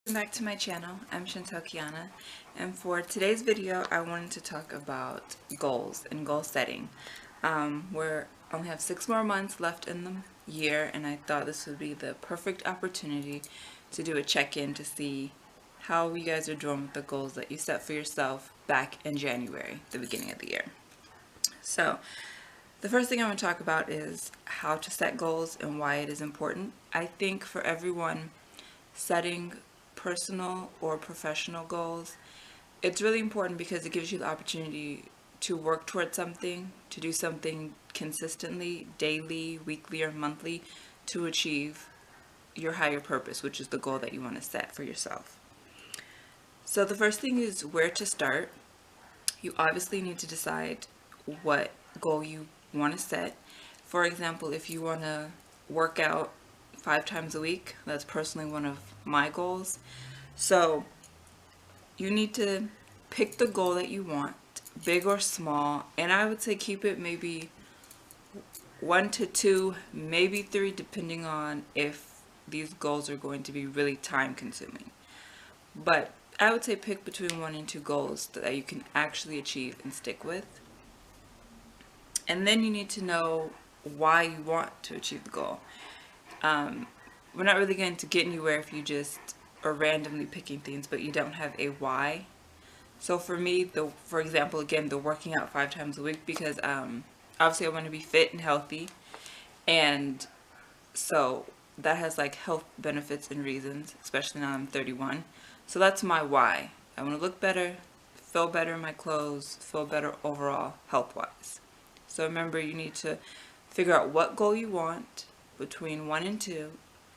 Welcome back to my channel. I'm Chantel Kiana, and for today's video I wanted to talk about goals and goal setting. We only have 6 more months left in the year, and I thought this would be the perfect opportunity to do a check-in to see how you guys are doing with the goals that you set for yourself back in January, the beginning of the year. So the first thing I want to talk about is how to set goals and why it is important. I think for everyone, setting personal or professional goals, it's really important because it gives you the opportunity to work towards something, to do something consistently, daily, weekly, or monthly to achieve your higher purpose, which is the goal that you want to set for yourself. So the first thing is where to start. You obviously need to decide what goal you want to set. For example, if you want to work out 5 times a week, that's personally one of my goals. So you need to pick the goal that you want, big or small, and I would say keep it maybe 1 to 2, maybe 3, depending on if these goals are going to be really time consuming. But I would say pick between 1 and 2 goals that you can actually achieve and stick with. And then you need to know why you want to achieve the goal. We're not really going to get anywhere if you just are randomly picking things, but you don't have a why. So for me, for example, again, the working out 5 times a week, because obviously I want to be fit and healthy, and so that has like health benefits and reasons, especially now I'm 31. So that's my why. I want to look better, feel better in my clothes, feel better overall health-wise. So remember, you need to figure out what goal you want between 1 and 2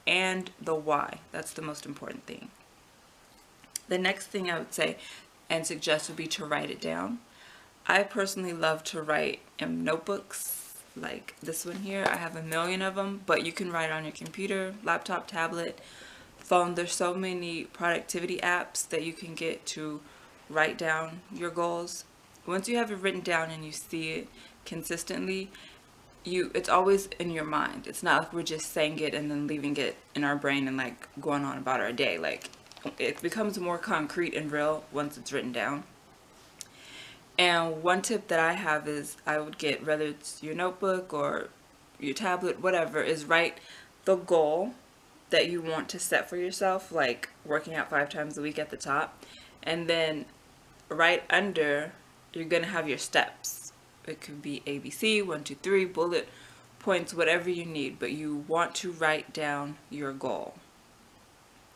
and the why. That's the most important thing. The next thing I would say and suggest would be to write it down. I personally love to write in notebooks like this one here. I have a million of them, but you can write on your computer, laptop, tablet, phone. There's so many productivity apps that you can get to write down your goals. Once you have it written down and you see it consistently, it's always in your mind. It's not like we're just saying it and then leaving it in our brain and like going on about our day. Like, it becomes more concrete and real once it's written down. And one tip that I have is I would get, whether it's your notebook or your tablet, whatever, is write the goal that you want to set for yourself, like working out 5 times a week at the top, and then right under you're gonna have your steps. It could be ABC, 1, 2, 3, bullet points, whatever you need, but you want to write down your goal.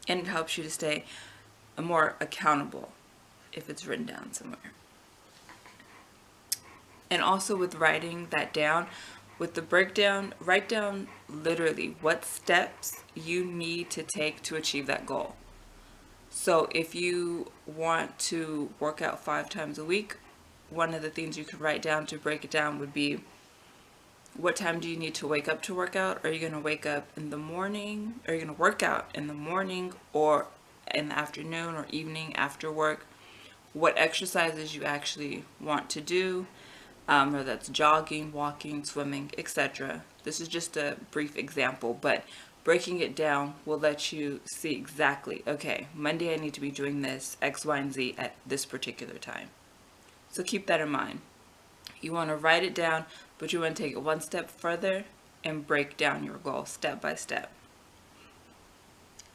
And it helps you to stay more accountable if it's written down somewhere. And also with writing that down, with the breakdown, write down literally what steps you need to take to achieve that goal. So if you want to work out 5 times a week, one of the things you could write down to break it down would be, what time do you need to wake up to work out? Are you going to wake up in the morning? Are you going to work out in the morning or in the afternoon or evening after work? What exercises you actually want to do, whether that's jogging, walking, swimming, etc. This is just a brief example, but breaking it down will let you see exactly, okay, Monday I need to be doing this, X, Y, and Z at this particular time. So keep that in mind. You want to write it down, but you want to take it one step further and break down your goal step by step.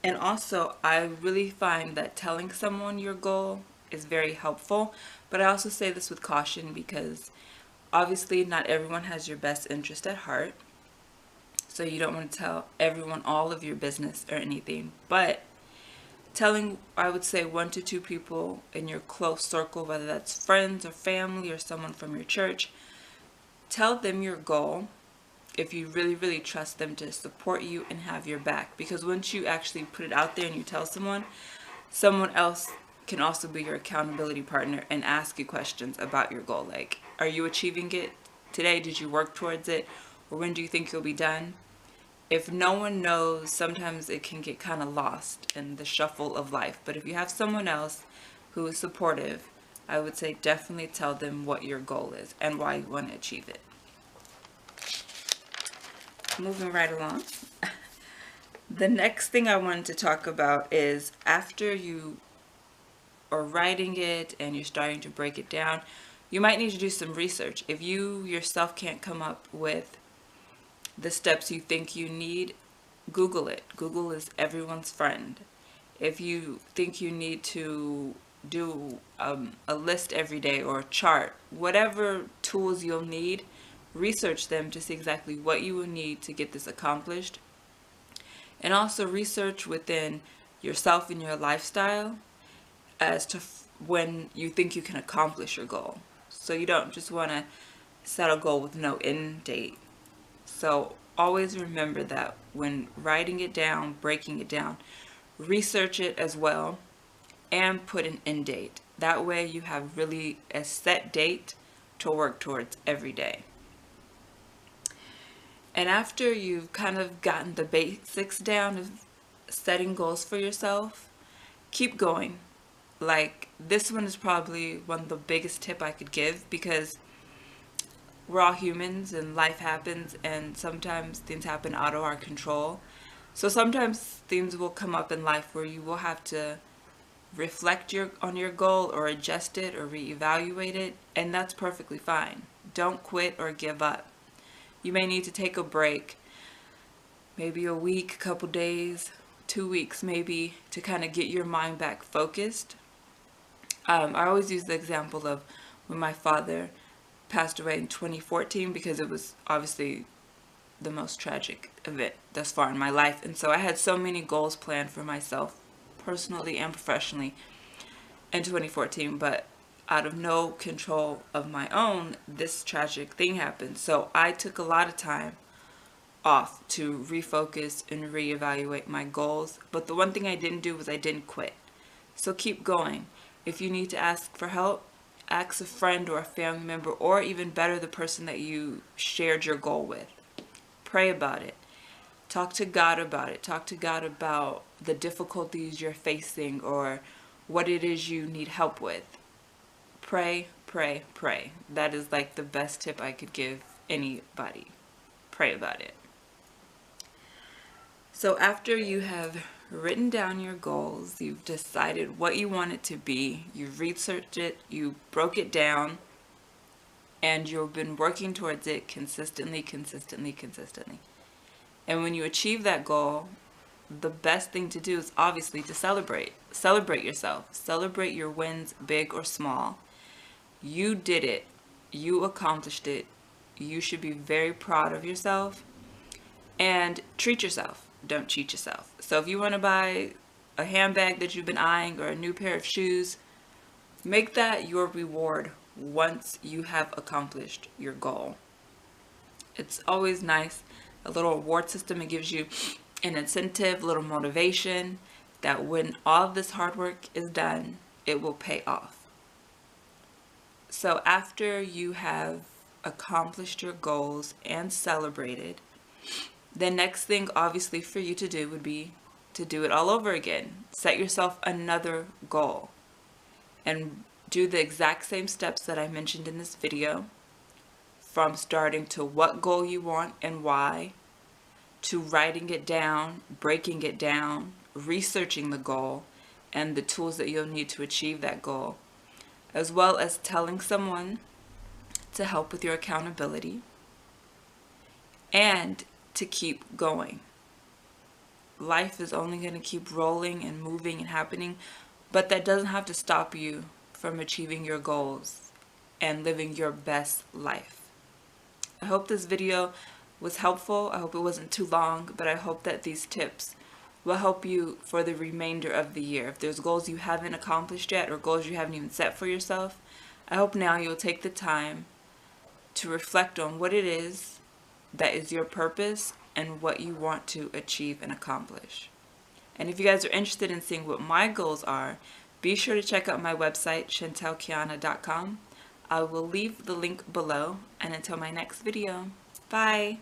And also, I really find that telling someone your goal is very helpful, but I also say this with caution because obviously not everyone has your best interest at heart. So you don't want to tell everyone all of your business or anything, but telling, I would say, 1 to 2 people in your close circle, whether that's friends or family or someone from your church, tell them your goal if you really, really trust them to support you and have your back. Because once you actually put it out there and you tell someone, someone else can also be your accountability partner and ask you questions about your goal. Like, are you achieving it today? Did you work towards it? Or when do you think you'll be done? If no one knows, sometimes it can get kind of lost in the shuffle of life. But if you have someone else who is supportive, I would say definitely tell them what your goal is and why you want to achieve it. Moving right along. The next thing I wanted to talk about is after you are writing it and you're starting to break it down, you might need to do some research. If you yourself can't come up with the steps you think you need, Google it. Google is everyone's friend. If you think you need to do a list every day or a chart, whatever tools you'll need, research them to see exactly what you will need to get this accomplished. And also research within yourself and your lifestyle as to when you think you can accomplish your goal. So you don't just want to set a goal with no end date. So always remember that when writing it down, breaking it down, research it as well and put an end date. That way you have really a set date to work towards every day. And after you've kind of gotten the basics down of setting goals for yourself, keep going. Like, this one is probably one of the biggest tip I could give, because we're all humans and life happens, and sometimes things happen out of our control. So sometimes things will come up in life where you will have to reflect on your goal or adjust it or reevaluate it, and that's perfectly fine. Don't quit or give up. You may need to take a break, maybe a week, a couple days, 2 weeks maybe, to kind of get your mind back focused. I always use the example of when my father passed away in 2014, because it was obviously the most tragic event thus far in my life. And so I had so many goals planned for myself, personally and professionally, in 2014, but out of no control of my own, this tragic thing happened. So I took a lot of time off to refocus and reevaluate my goals. But the one thing I didn't do was I didn't quit. So keep going. If you need to ask for help, ask a friend or a family member, or even better, the person that you shared your goal with. Pray about it. Talk to God about it. Talk to God about the difficulties you're facing or what it is you need help with. Pray, pray, pray. That is like the best tip I could give anybody. Pray about it. So after you have written down your goals, you've decided what you want it to be, you've researched it, you broke it down, and you've been working towards it consistently. And when you achieve that goal, the best thing to do is obviously to celebrate. Celebrate yourself. Celebrate your wins, big or small. You did it. You accomplished it. You should be very proud of yourself. And treat yourself. Don't cheat yourself. So if you want to buy a handbag that you've been eyeing or a new pair of shoes, make that your reward once you have accomplished your goal. It's always nice. A little reward system, it gives you an incentive, a little motivation that when all of this hard work is done, it will pay off. So after you have accomplished your goals and celebrated, the next thing obviously for you to do would be to do it all over again. Set yourself another goal and do the exact same steps that I mentioned in this video, from starting to what goal you want and why, to writing it down, breaking it down, researching the goal and the tools that you'll need to achieve that goal, as well as telling someone to help with your accountability, and to keep going. Life is only going to keep rolling and moving and happening, but that doesn't have to stop you from achieving your goals and living your best life. I hope this video was helpful. I hope it wasn't too long, but I hope that these tips will help you for the remainder of the year. If there's goals you haven't accomplished yet or goals you haven't even set for yourself, I hope now you'll take the time to reflect on what it is that is your purpose and what you want to achieve and accomplish. And if you guys are interested in seeing what my goals are, be sure to check out my website, chantelkiana.com. I will leave the link below, and until my next video, bye!